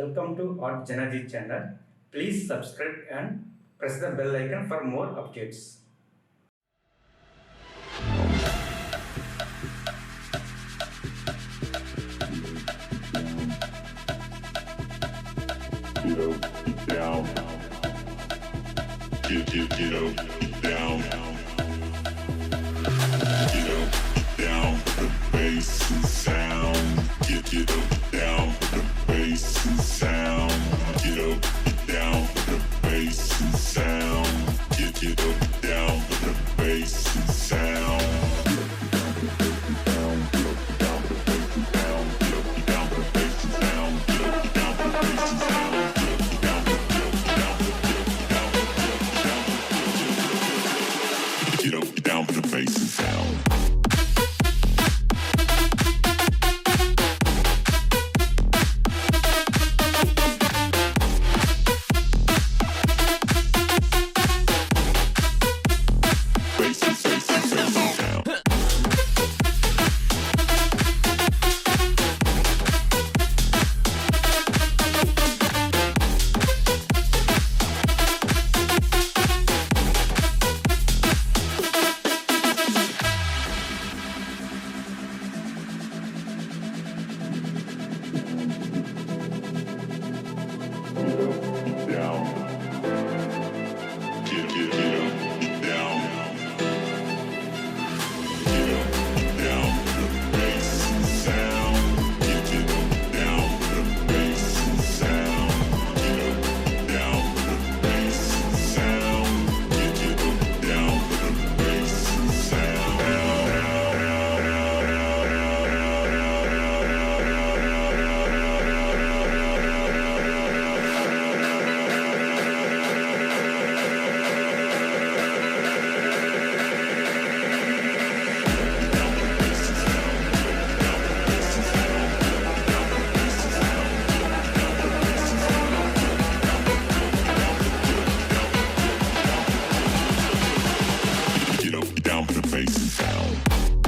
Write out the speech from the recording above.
Welcome to artjanag channel. Please subscribe and press the bell icon for more updates. Get down. Get down. Get down. The bass and sound. Get down. The bass and sound. Get down. The bass and sound. Get down. The bass and sound. Get down for the bass and sound. Down for the bass and sound.